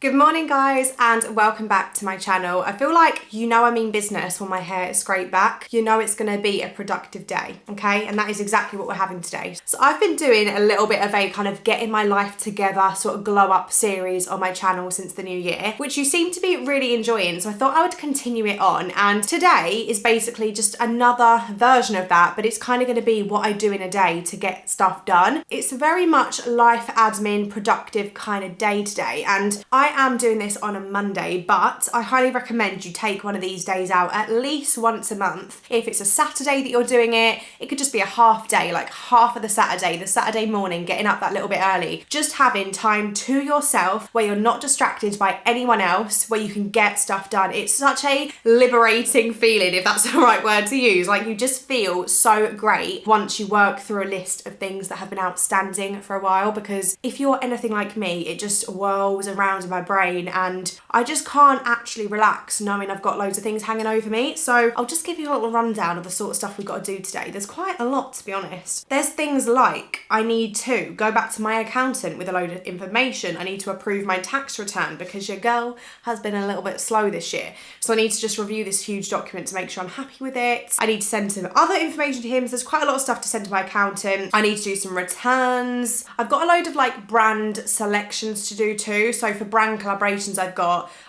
Good morning guys and welcome back to my channel. I feel like I mean business when my hair is straight back. You know it's going to be a productive day, okay? And that is exactly what we're having today. So I've been doing a little bit of a kind of getting my life together sort of glow up series on my channel since the new year, which you seem to be really enjoying. So I thought I would continue it on, and today is basically just another version of that, but it's kind of going to be what I do in a day to get stuff done. It's very much life admin, productive kind of day today, and I am doing this on a Monday, but I highly recommend you take one of these days out at least once a month. If it's a Saturday that you're doing it, it could just be a half day, like half of the Saturday morning, getting up that little bit early, just having time to yourself where you're not distracted by anyone else, where you can get stuff done. It's such a liberating feeling, if that's the right word to use. Like, you just feel so great once you work through a list of things that have been outstanding for a while, because if you're anything like me, it just whirls around in my brain and I just can't actually relax knowing I've got loads of things hanging over me. So I'll just give you a little rundown of the sort of stuff we've got to do today. There's quite a lot, to be honest. There's things like I need to go back to my accountant with a load of information. I need to approve my tax return because your girl has been a little bit slow this year. So I need to just review this huge document to make sure I'm happy with it. I need to send some other information to him. So there's quite a lot of stuff to send to my accountant. I need to do some returns. I've got a load of like brand selections to do too. So for brand collaborations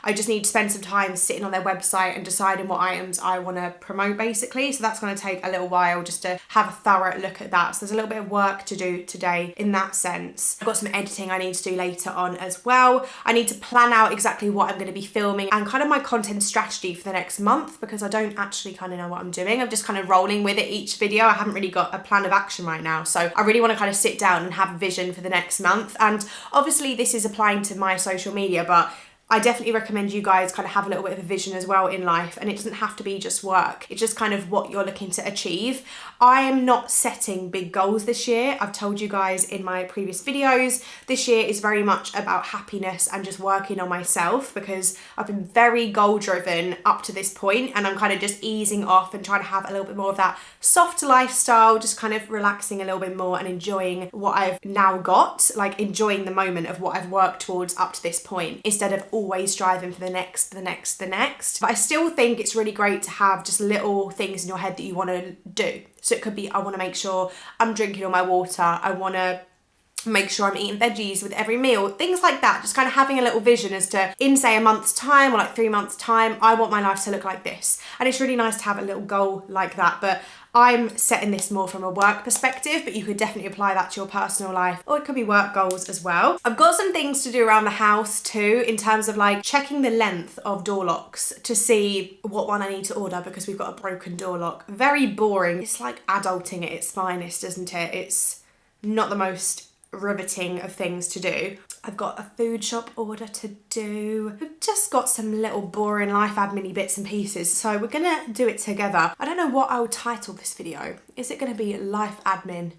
I just need to spend some time sitting on their website and deciding what items I want to promote, basically. So that's going to take a little while just to have a thorough look at that. So there's a little bit of work to do today in that sense. I've got some editing I need to do later on as well. I need to plan out exactly what I'm going to be filming and kind of my content strategy for the next month, because I don't actually kind of know what I'm doing. I'm just kind of rolling with it each video. I haven't really got a plan of action right now. So I really want to kind of sit down and have a vision for the next month. And obviously this is applying to my social media, but I definitely recommend you guys kind of have a little bit of a vision as well in life, and it doesn't have to be just work. It's just kind of what you're looking to achieve. I am not setting big goals this year. I've told you guys in my previous videos, this year is very much about happiness and just working on myself, because I've been very goal driven up to this point, and I'm kind of just easing off and trying to have a little bit more of that soft lifestyle, just kind of relaxing a little bit more and enjoying what I've now got, like enjoying the moment of what I've worked towards up to this point, instead of always striving for the next. But I still think it's really great to have just little things in your head that you want to do. So it could be, I want to make sure I'm drinking all my water. I want to make sure I'm eating veggies with every meal, things like that. Just kind of having a little vision as to, in say a month's time or like 3 months time, I want my life to look like this. And it's really nice to have a little goal like that. But I'm setting this more from a work perspective, but you could definitely apply that to your personal life, or it could be work goals as well. I've got some things to do around the house too, in terms of like checking the length of door locks to see what one I need to order, because we've got a broken door lock. Very boring. It's like adulting at its finest, isn't it? It's not the most riveting of things to do. I've got a food shop order to do. We've just got some little boring life admin bits and pieces, so we're gonna do it together. I don't know what I would title this video. Is it gonna be life admin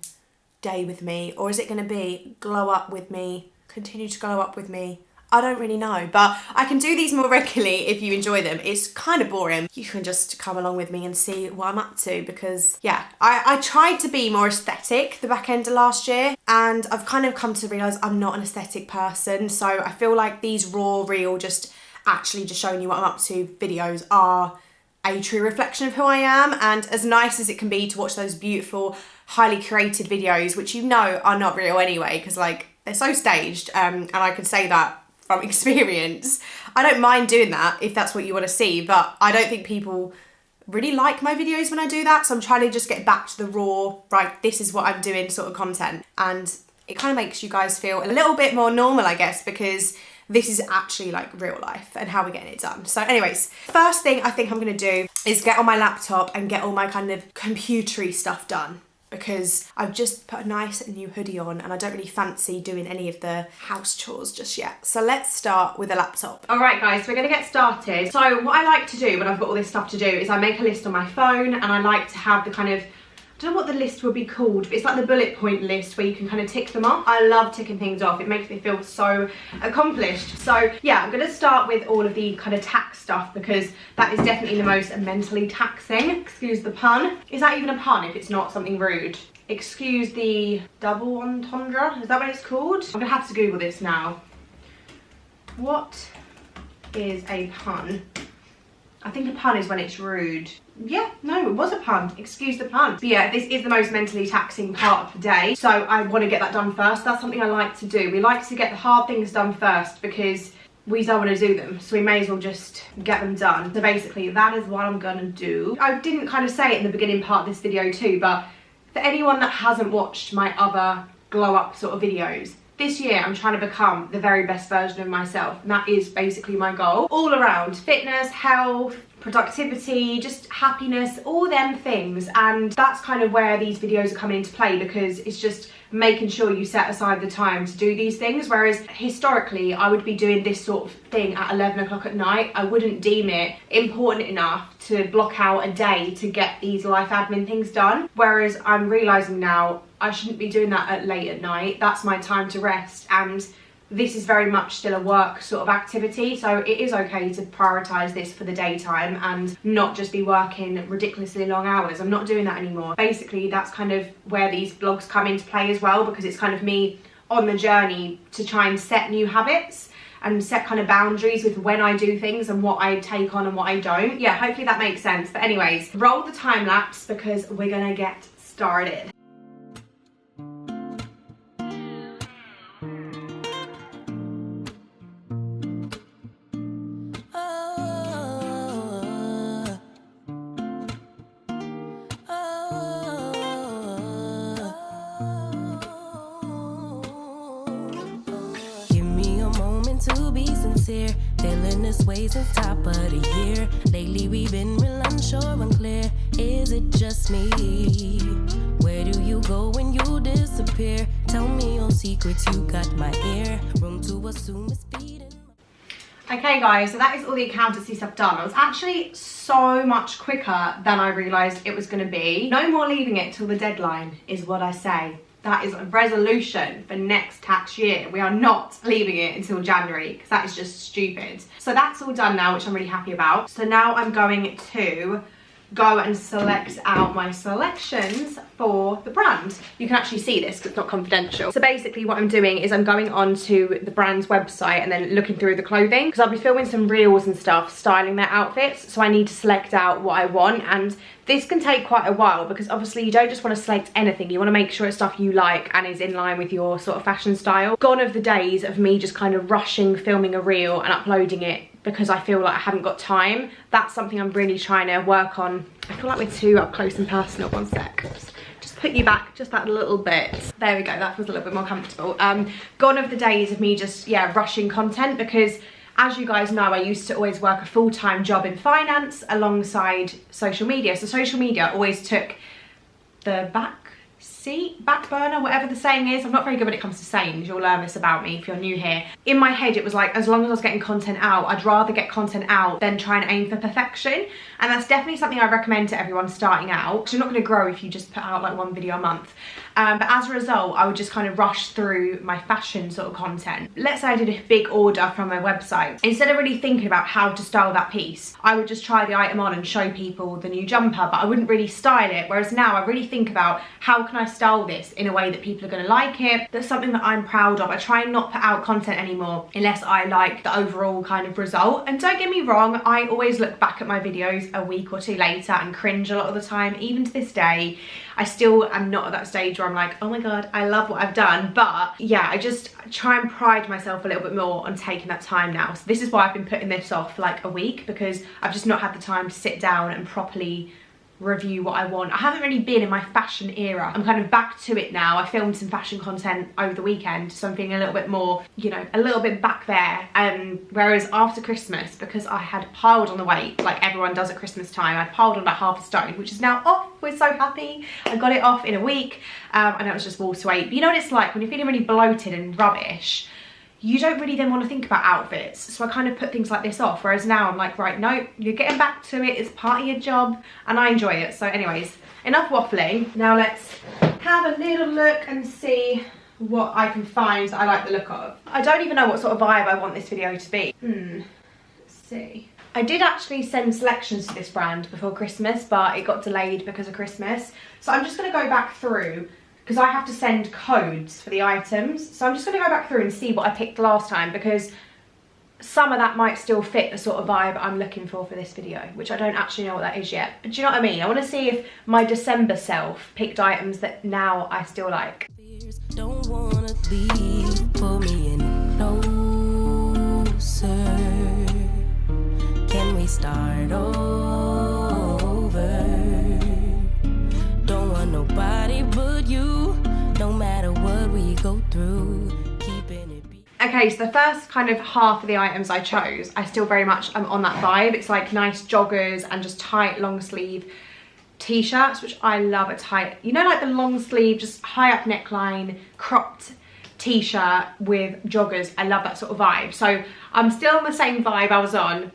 day with me, or is it gonna be glow up with me, continue to glow up with me? I don't really know, but I can do these more regularly if you enjoy them. It's kind of boring. You can just come along with me and see what I'm up to, because yeah, I tried to be more aesthetic the back end of last year, and I've kind of come to realise I'm not an aesthetic person. So I feel like these raw, real, just actually just showing you what I'm up to videos are a true reflection of who I am. And as nice as it can be to watch those beautiful, highly curated videos, which you know are not real anyway, because like they're so staged, and I can say that from experience. I don't mind doing that if that's what you want to see, but I don't think people really like my videos when I do that. So I'm trying to just get back to the raw, right, this is what I'm doing sort of content. And it kind of makes you guys feel a little bit more normal, I guess, because this is actually like real life and how we're getting it done. So anyways, first thing I think I'm going to do is get on my laptop and get all my kind of computery stuff done, because I've just put a nice new hoodie on and I don't really fancy doing any of the house chores just yet. So let's start with a laptop. All right guys, we're gonna get started. So what I like to do when I've got all this stuff to do is I make a list on my phone, and I like to have the kind of, I don't know what the list would be called, but it's like the bullet point list where you can kind of tick them off. I love ticking things off. It makes me feel so accomplished. So yeah, I'm going to start with all of the kind of tax stuff, because that is definitely the most mentally taxing. Excuse the pun. Is that even a pun if it's not something rude? Excuse the double entendre. Is that what it's called? I'm going to have to Google this now. What is a pun? I think a pun is when it's rude. Yeah, no, it was a pun. Excuse the pun. But yeah, this is the most mentally taxing part of the day. So I want to get that done first. That's something I like to do. We like to get the hard things done first because we don't want to do them. So we may as well just get them done. So basically that is what I'm gonna do. I didn't kind of say it in the beginning part of this video too, but for anyone that hasn't watched my other glow up sort of videos, this year I'm trying to become the very best version of myself, and that is basically my goal. All around fitness, health, productivity, just happiness, all them things. And that's kind of where these videos are coming into play, because it's just making sure you set aside the time to do these things. Whereas historically I would be doing this sort of thing at 11 o'clock at night. I wouldn't deem it important enough to block out a day to get these life admin things done. Whereas I'm realizing now I shouldn't be doing that at late at night. That's my time to rest, and this is very much still a work sort of activity, so it is okay to prioritise this for the daytime and not just be working ridiculously long hours. I'm not doing that anymore. Basically, that's kind of where these vlogs come into play as well, because it's kind of me on the journey to try and set new habits and set kind of boundaries with when I do things and what I take on and what I don't. Yeah, hopefully that makes sense. But anyways, roll the time lapse because we're gonna get started. To be sincere, feeling this way since top of the year. Lately we've been real unsure, unclear. Is it just me? Where do you go when you disappear? Tell me your secrets, you got my ear. Room to assume it's beating. Okay guys, so that is all the accountancy stuff done. It was actually so much quicker than I realised it was going to be. No more leaving it till the deadline is what I say. That is a resolution for next tax year. We are not leaving it until January because that is just stupid. So that's all done now, which I'm really happy about. So now I'm going to go and select out my selections for the brand. You can actually see this because it's not confidential. So basically what I'm doing is I'm going onto the brand's website and then looking through the clothing, because I'll be filming some reels and stuff styling their outfits, so I need to select out what I want. And this can take quite a while because obviously you don't just want to select anything. You want to make sure it's stuff you like and is in line with your sort of fashion style. Gone are the days of me just kind of rushing filming a reel and uploading it because I feel like I haven't got time. That's something I'm really trying to work on. I feel like we're too up close and personal. One sec. Just put you back just that little bit. There we go, that feels a little bit more comfortable. Gone are the days of me just, yeah, rushing content, because as you guys know, I used to always work a full-time job in finance alongside social media. So social media always took the back burner, whatever the saying is. I'm not very good when it comes to sayings. You'll learn this about me if you're new here. In my head, it was like, as long as I was getting content out, I'd rather get content out than try and aim for perfection. And that's definitely something I recommend to everyone starting out, because you're not going to grow if you just put out like one video a month. But as a result, I would just kind of rush through my fashion sort of content. Let's say I did a big order from my website. Instead of really thinking about how to style that piece, I would just try the item on and show people the new jumper, but I wouldn't really style it. Whereas now I really think about, how can I style this in a way that people are going to like it? That's something that I'm proud of. I try and not put out content anymore unless I like the overall kind of result. And don't get me wrong, I always look back at my videos a week or two later and cringe a lot of the time. Even to this day, I still am not at that stage where I'm like, oh my god, I love what I've done. But yeah, I just try and pride myself a little bit more on taking that time now. So this is why I've been putting this off like a week, because I've just not had the time to sit down and properly review what I want. I haven't really been in my fashion era. I'm kind of back to it now. I filmed some fashion content over the weekend, so I'm feeling a little bit more, you know, a little bit back there. Whereas after Christmas, because I had piled on the weight like everyone does at Christmas time, I piled on about half a stone, which is now off. We're so happy. I got it off in a week. I know it was just water weight, but you know what it's like when you're feeling really bloated and rubbish, you don't really then want to think about outfits. So I kind of put things like this off, whereas now I'm like, right, no, you're getting back to it, it's part of your job, and I enjoy it. So anyways, enough waffling. Now let's have a little look and see what I can find that I like the look of. I don't even know what sort of vibe I want this video to be. Let's see. I did actually send selections to this brand before Christmas, but it got delayed because of Christmas. So I'm just gonna go back through, because I have to send codes for the items. So I'm just going to go back through and see what I picked last time, because some of that might still fit the sort of vibe I'm looking for this video, which I don't actually know what that is yet. But do you know what I mean? I want to see if my December self picked items that now I still like. Don't wanna leave, pull me in closer. Can we start over? Don't want nobody but you, no matter what we go through, keeping it. Okay, so the first kind of half of the items I chose, I still very much am on that vibe. It's like nice joggers and just tight long sleeve t-shirts, which I love a tight, you know, like the long sleeve, just high up neckline, cropped t-shirt with joggers. I love that sort of vibe. So I'm still on the same vibe I was on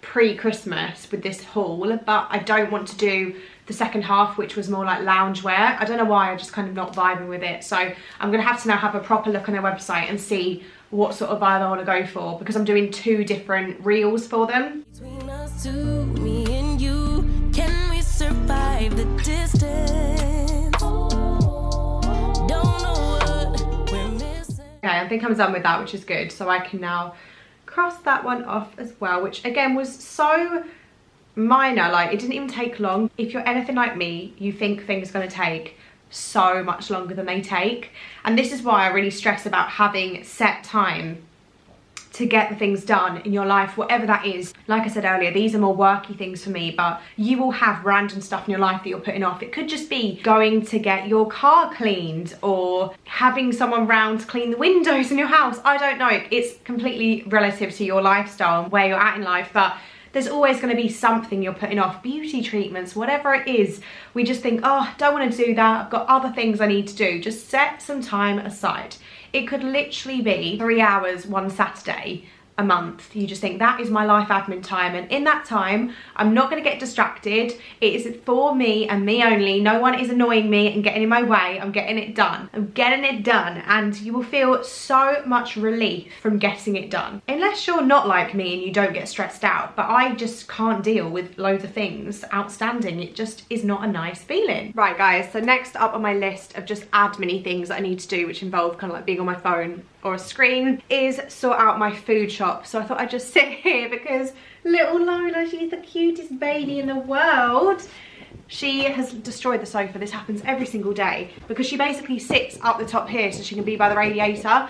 pre-Christmas with this haul, but I don't want to do the second half, which was more like loungewear. I don't know why, I'm just kind of not vibing with it. So I'm gonna have to now have a proper look on their website and see what sort of vibe I want to go for, because I'm doing 2 different reels for them. Between us two, me and you, can we survive the distance? Don't know what we're missing. Okay, I think I'm done with that, which is good. So I can now cross that one off as well, which again was so minor, like it didn't even take long. If you're anything like me, you think things are going to take so much longer than they take, and this is why I really stress about having set time to get the things done in your life, whatever that is. Like I said earlier, these are more worky things for me, but you will have random stuff in your life that you're putting off. It could just be going to get your car cleaned or having someone round to clean the windows in your house. I don't know, it's completely relative to your lifestyle and where you're at in life, but there's always going to be something you're putting off. Beauty treatments, whatever it is. We just think, oh, don't want to do that. I've got other things I need to do. Just set some time aside. It could literally be 3 hours one Saturday a month. You just think that is my life admin time, and in that time I'm not going to get distracted. It is for me and me only. No one is annoying me and getting in my way. I'm getting it done. I'm getting it done, and you will feel so much relief from getting it done, unless you're not like me and you don't get stressed out. But I just can't deal with loads of things outstanding. It just is not a nice feeling. Right guys, so next up on my list of just admin-y things that I need to do, which involve kind of like being on my phone or a screen, is sort out my food shop. So I thought I'd just sit here because little Lola, she's the cutest baby in the world. She has destroyed the sofa. This happens every single day because she basically sits up the top here so she can be by the radiator.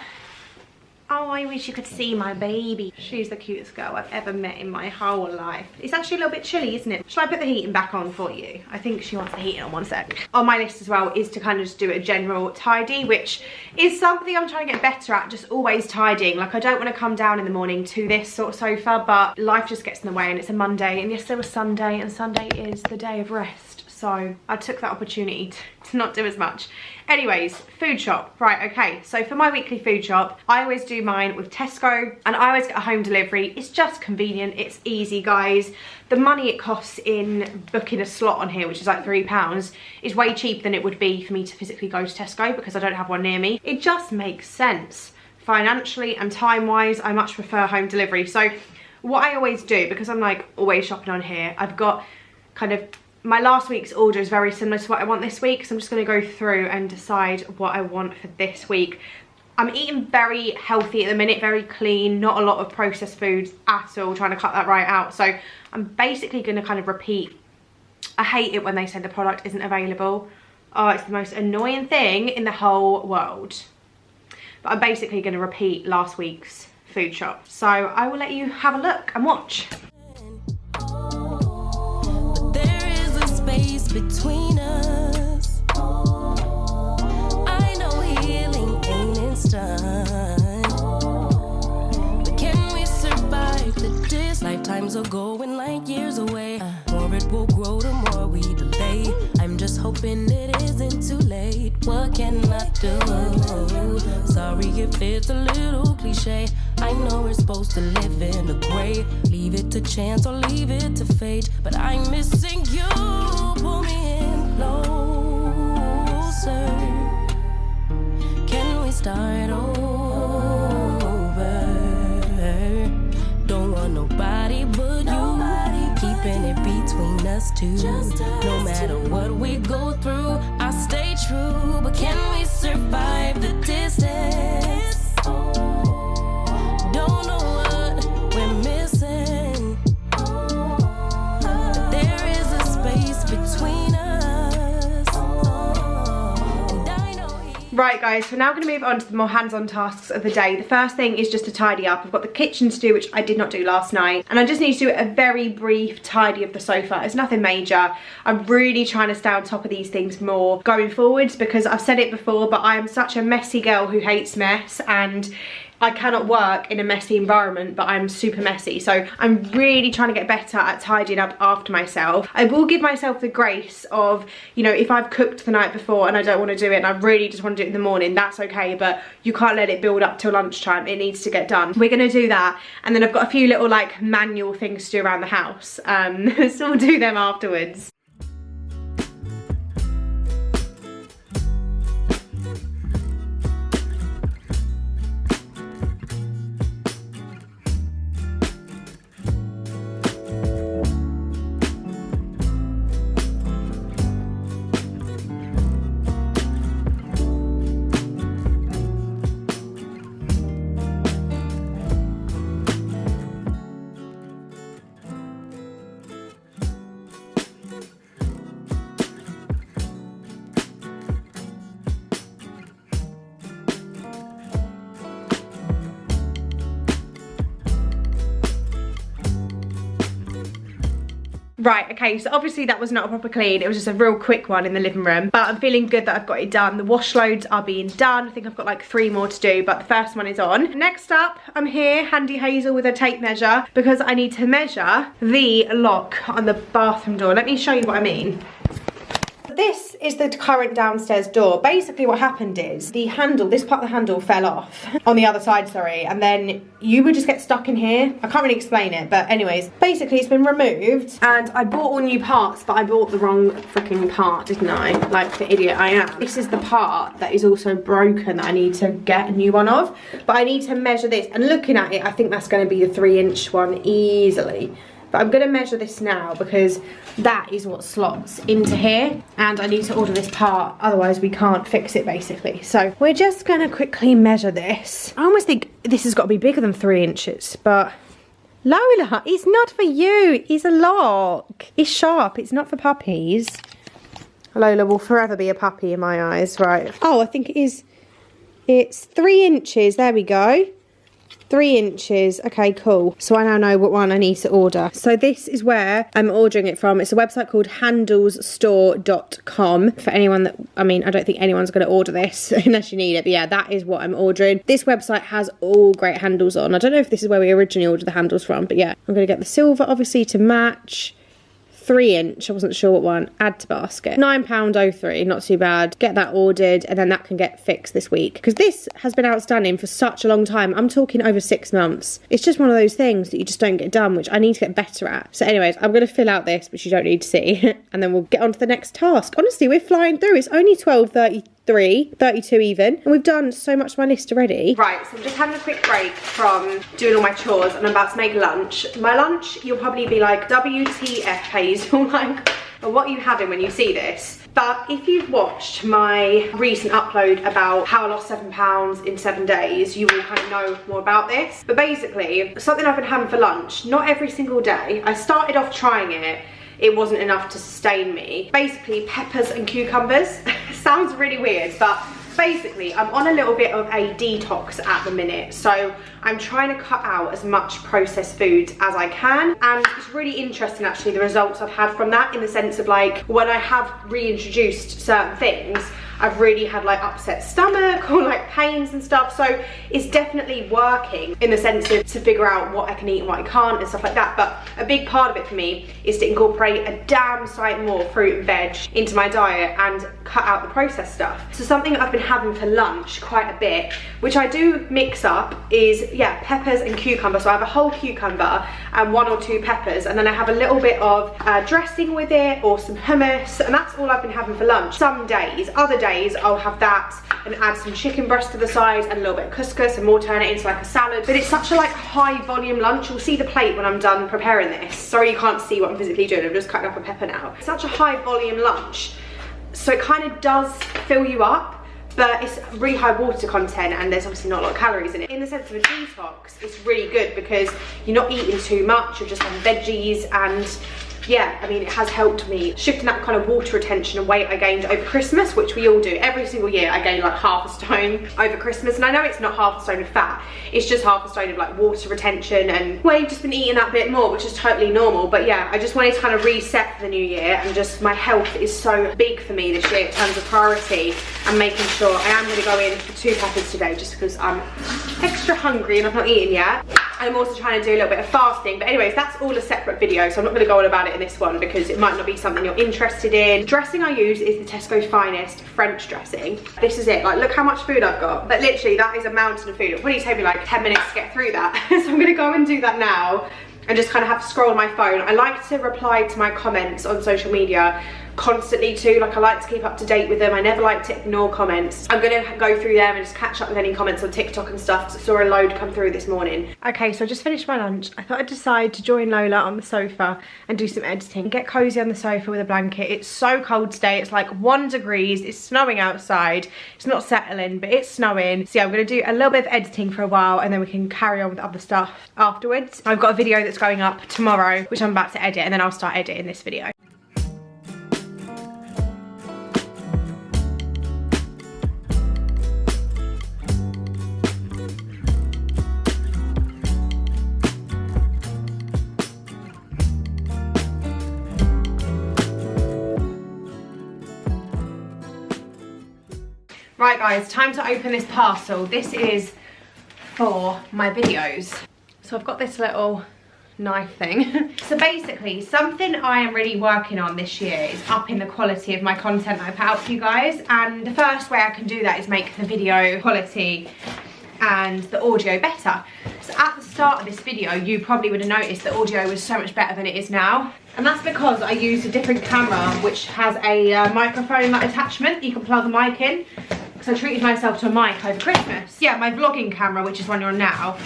Oh, I wish you could see my baby. She's the cutest girl I've ever met in my whole life. It's actually a little bit chilly, isn't it? Shall I put the heating back on for you? I think she wants the heating on, one sec. On my list as well is to kind of just do a general tidy, which is something I'm trying to get better at, just always tidying. Like, I don't want to come down in the morning to this sort of sofa, but life just gets in the way, and it's a Monday, and yesterday was Sunday, and Sunday is the day of rest. So I took that opportunity to not do as much. Anyways, food shop. Right, okay. So for my weekly food shop, I always do mine with Tesco, and I always get a home delivery. It's just convenient. It's easy, guys. The money it costs in booking a slot on here, which is like £3, is way cheaper than it would be for me to physically go to Tesco because I don't have one near me. It just makes sense. Financially and time-wise, I much prefer home delivery. So what I always do, because I'm like always shopping on here, I've got kind of, my last week's order is very similar to what I want this week, so I'm just going to go through and decide what I want for this week. I'm eating very healthy at the minute, very clean, not a lot of processed foods at all, trying to cut that right out. So I'm basically going to kind of repeat. I hate it when they say the product isn't available. Oh, it's the most annoying thing in the whole world. But I'm basically going to repeat last week's food shop. So I will let you have a look and watch. Between us, I know healing ain't instant, but can we survive the distance? Lifetimes are going like years away. More it will grow, the more we delay. I'm just hoping it isn't too late. What can I do? Sorry if it's a little cliche. I know we're supposed to live in the gray. Leave it to chance or leave it to fate, but I'm missing you. Pull me in closer. Can we start over? Don't want nobody but you. Keeping it between us two. No matter what we go through, I stay true. But can we survive the distance? Don't know what Right guys, so now I'm going to move on to the more hands-on tasks of the day. The first thing is just to tidy up. I've got the kitchen to do, which I did not do last night, and I just need to do a very brief tidy of the sofa. It's nothing major. I'm really trying to stay on top of these things more going forwards, because I've said it before, but I am such a messy girl who hates mess, and I cannot work in a messy environment, but I'm super messy. So I'm really trying to get better at tidying up after myself. I will give myself the grace of, you know, if I've cooked the night before and I don't want to do it and I really just want to do it in the morning, that's okay, but you can't let it build up till lunchtime. It needs to get done. We're going to do that. And then I've got a few little like manual things to do around the house. So we'll do them afterwards. Right, okay, so obviously that was not a proper clean. It was just a real quick one in the living room, but I'm feeling good that I've got it done. The wash loads are being done. I think I've got like 3 more to do, but the first one is on. Next up, I'm here, handy Hazel with a tape measure, because I need to measure the lock on the bathroom door. Let me show you what I mean. This is the current downstairs door. Basically what happened is the handle, this part of the handle fell off on the other side, sorry, and then you would just get stuck in here. I can't really explain it, but anyways, basically it's been removed and I bought all new parts, but I bought the wrong freaking part, didn't I? Like the idiot I am. This is the part that is also broken that I need to get a new one of, but I need to measure this, and looking at it, I think that's going to be the 3-inch one easily. But I'm going to measure this now because that is what slots into here, and I need to order this part, otherwise we can't fix it basically. So we're just going to quickly measure this. I almost think this has got to be bigger than 3 inches, but Lola, it's not for you. It's a lock. It's sharp. It's not for puppies. Lola will forever be a puppy in my eyes. Right. Oh, I think it is. It's 3 inches. There we go. 3 inches. Okay, cool. So I now know what one I need to order. So this is where I'm ordering it from. It's a website called handlesstore.com. For anyone that, I mean, I don't think anyone's going to order this unless you need it. But yeah, that is what I'm ordering. This website has all great handles on. I don't know if this is where we originally ordered the handles from, but yeah. I'm going to get the silver, obviously, to match. 3-inch, I wasn't sure what one. Add to basket. £9.03, not too bad. Get that ordered, and then that can get fixed this week, because this has been outstanding for such a long time. I'm talking over 6 months. It's just one of those things that you just don't get done, which I need to get better at. So anyways, I'm going to fill out this, which you don't need to see, and then we'll get on to the next task. Honestly, we're flying through. It's only 12:33, 32 even, and we've done so much of my list already. Right, so I'm just having a quick break from doing all my chores, and I'm about to make lunch. My lunch, you'll probably be like, WTF, Hazel, like, what are you having when you see this? But if you've watched my recent upload about how I lost 7 pounds in 7 days, you will kind of know more about this. But basically, something I've been having for lunch, not every single day. I started off trying it. It wasn't enough to sustain me. Basically, peppers and cucumbers. Sounds really weird, but basically, I'm on a little bit of a detox at the minute. So I'm trying to cut out as much processed foods as I can. And it's really interesting, actually, the results I've had from that, in the sense of like, when I have reintroduced certain things, I've really had like upset stomach or like pains and stuff. So it's definitely working in the sense of to figure out what I can eat and what I can't and stuff like that. But a big part of it for me is to incorporate a damn sight more fruit and veg into my diet and cut out the processed stuff. So something I've been having for lunch quite a bit, which I do mix up, is yeah, peppers and cucumber. So I have a whole cucumber and 1 or 2 peppers, and then I have a little bit of dressing with it or some hummus, and that's all I've been having for lunch. Some days, other days I'll have that and add some chicken breast to the side and a little bit of couscous, and more turn it into like a salad. But it's such a like high volume lunch. You'll see the plate when I'm done preparing this. Sorry you can't see what I'm physically doing, I'm just cutting up a pepper now. It's such a high volume lunch, so it kind of does fill you up, but it's really high water content and there's obviously not a lot of calories in it. In the sense of a detox, it's really good because you're not eating too much, you're just having veggies and yeah, I mean, it has helped me shifting that kind of water retention and weight I gained over Christmas, which we all do. Every single year I gain like half a stone over Christmas, and I know it's not half a stone of fat, it's just half a stone of like water retention, and well, you've just been eating that bit more, which is totally normal. But yeah, I just wanted to kind of reset for the new year, and just my health is so big for me this year in terms of priority, and making sure I am going to go in for 2 peppers today just because I'm extra hungry and I've not eaten yet. I'm also trying to do a little bit of fasting, but anyways, that's all a separate video, so I'm not going to go on about it in this one because it might not be something you're interested in. The dressing I use is the Tesco's Finest French dressing. This is it. Like, look how much food I've got. But literally, that is a mountain of food. It'll probably take me like 10 minutes to get through that. So I'm going to go and do that now and just kind of have to scroll on my phone. I like to reply to my comments on social media constantly too. Like, I like to keep up to date with them. I never like to ignore comments. I'm gonna go through them and just catch up with any comments on TikTok and stuff, because I saw a load come through this morning. Okay, so I just finished my lunch. I thought I'd decide to join Lola on the sofa and do some editing. Get cozy on the sofa with a blanket. It's so cold today. It's like 1 degree. It's snowing outside. It's not settling, but it's snowing. So yeah, I'm gonna do a little bit of editing for a while, and then we can carry on with other stuff afterwards. I've got a video that's going up tomorrow, which I'm about to edit, and then I'll start editing this video. Right guys, time to open this parcel. This is for my videos. So I've got this little knife thing. So basically, something I am really working on this year is upping the quality of my content that I put out for you guys. And the first way I can do that is make the video quality and the audio better. So at the start of this video, you probably would have noticed the audio was so much better than it is now. And that's because I used a different camera, which has a microphone like attachment. You can plug the mic in. So I treated myself to a mic over Christmas. Yeah, my vlogging camera, which is one you're on now,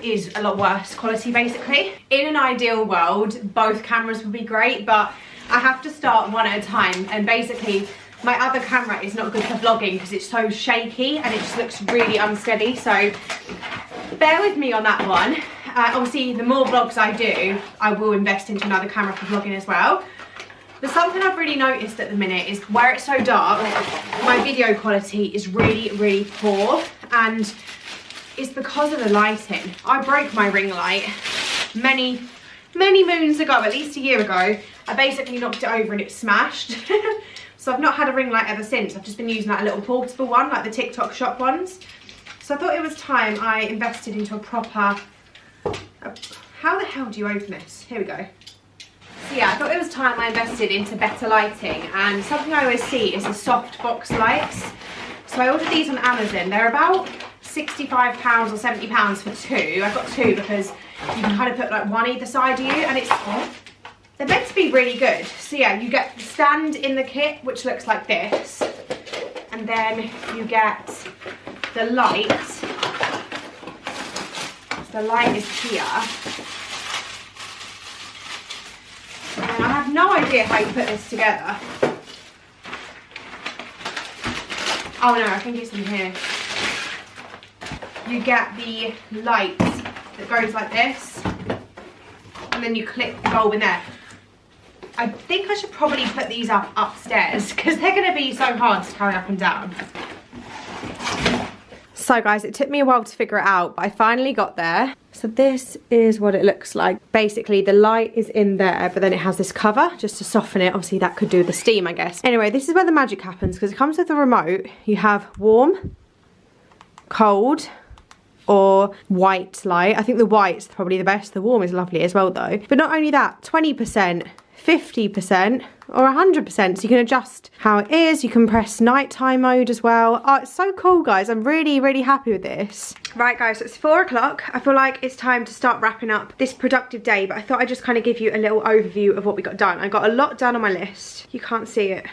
is a lot worse quality basically. In an ideal world, both cameras would be great, but I have to start one at a time, and basically my other camera is not good for vlogging because it's so shaky and it just looks really unsteady, so bear with me on that one. Obviously, the more vlogs I do, I will invest into another camera for vlogging as well. But something I've really noticed at the minute is where it's so dark, my video quality is really, really poor, and it's because of the lighting. I broke my ring light many moons ago, at least a year ago. I basically knocked it over and it smashed. So I've not had a ring light ever since. I've just been using like a little portable one, like the TikTok shop ones. So I thought it was time I invested into a proper... how the hell do you open this? Here we go. So yeah, I thought it was time I invested into better lighting, and something I always see is the soft box lights. So I ordered these on Amazon. They're about £65 or £70 for 2. I got 2 because you can kind of put like one either side of you, and they're meant to be really good. So yeah, you get the stand in the kit, which looks like this, and then you get the light. So the light is here. And I have no idea how you put this together. Oh no, I think it's in here. You get the light that goes like this, and then you click the bulb in there. I think I should probably put these up upstairs because they're going to be so hard to carry up and down. So guys, it took me a while to figure it out, but I finally got there. So this is what it looks like. Basically, the light is in there, but then it has this cover just to soften it. Obviously, that could do the steam, I guess. Anyway, this is where the magic happens, because it comes with the remote. You have warm, cold, or white light. I think the white's probably the best. The warm is lovely as well, though. But not only that, 20%, 50%, or 100%, so you can adjust how it is. You can press nighttime mode as well. Oh, it's so cool, guys. I'm really happy with this. Right, guys, so it's 4 o'clock. I feel like it's time to start wrapping up this productive day, but I thought I'd just kind of give you a little overview of what we got done. I got a lot done on my list. You can't see it.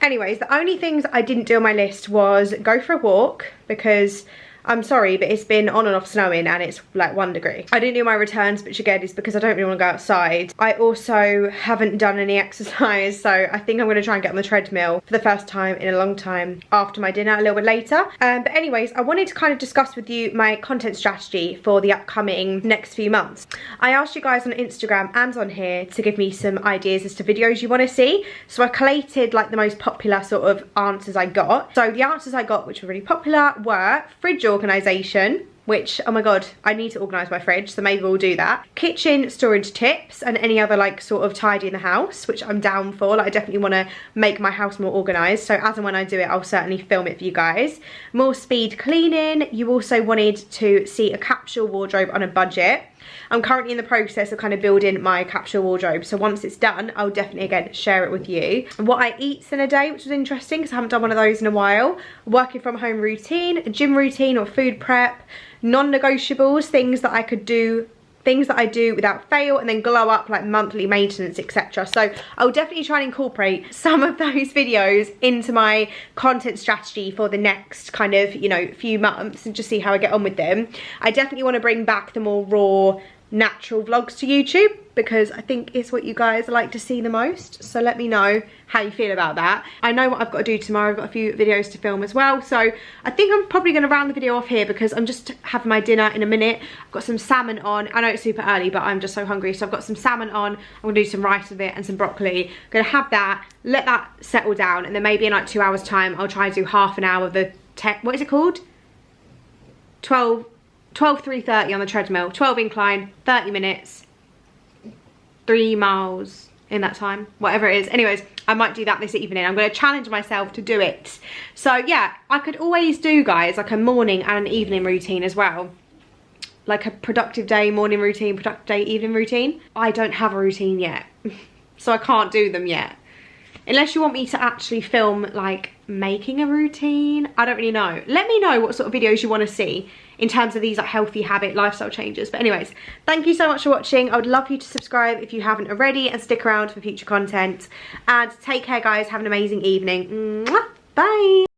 Anyways, the only things I didn't do on my list was go for a walk, because I'm sorry, but it's been on and off snowing and it's like 1 degree. I didn't do my returns, which again is because I don't really want to go outside. I also haven't done any exercise, so I think I'm going to try and get on the treadmill for the first time in a long time after my dinner, a little bit later. But anyways, I wanted to kind of discuss with you my content strategy for the upcoming next few months. I asked you guys on Instagram and on here to give me some ideas as to videos you want to see. So I collated like the most popular sort of answers I got. So the answers I got, which were really popular, were fridge organisation, which, oh my god, I need to organise my fridge, so maybe we'll do that. Kitchen storage tips and any other like sort of tidy in the house, which I'm down for. Like I definitely want to make my house more organised, so as and when I do it, I'll certainly film it for you guys. More speed cleaning. You also wanted to see a capsule wardrobe on a budget. I'm currently in the process of kind of building my capsule wardrobe, so once it's done, I'll definitely again share it with you. And what I eat in a day, which was interesting because I haven't done one of those in a while. Working from home routine, a gym routine or food prep, non-negotiables, things that I could do, things that I do without fail, and then glow up like monthly maintenance, etc. So I'll definitely try and incorporate some of those videos into my content strategy for the next kind of, you know, few months and just see how I get on with them. I definitely want to bring back the more raw, natural vlogs to YouTube because I think it's what you guys like to see the most. So let me know how you feel about that. I know what I've got to do tomorrow. I've got a few videos to film as well. So I think I'm probably going to round the video off here because I'm just having my dinner in a minute. I've got some salmon on. I know it's super early, but I'm just so hungry. So I've got some salmon on. I'm going to do some rice with it and some broccoli. I'm going to have that, let that settle down, and then maybe in like 2 hours time, I'll try and do half an hour of the what is it called? 3:30 on the treadmill, 12 incline, 30 minutes, 3 miles in that time, whatever it is. Anyways, I might do that this evening. I'm going to challenge myself to do it. So yeah, I could always do, guys, like a morning and an evening routine as well. Like a productive day morning routine, productive day evening routine. I don't have a routine yet, so I can't do them yet. Unless you want me to actually film like making a routine. I don't really know. Let me know what sort of videos you want to see in terms of these like healthy habit lifestyle changes. But anyways, thank you so much for watching. I would love you to subscribe if you haven't already and stick around for future content. And take care, guys. Have an amazing evening. Mwah. Bye.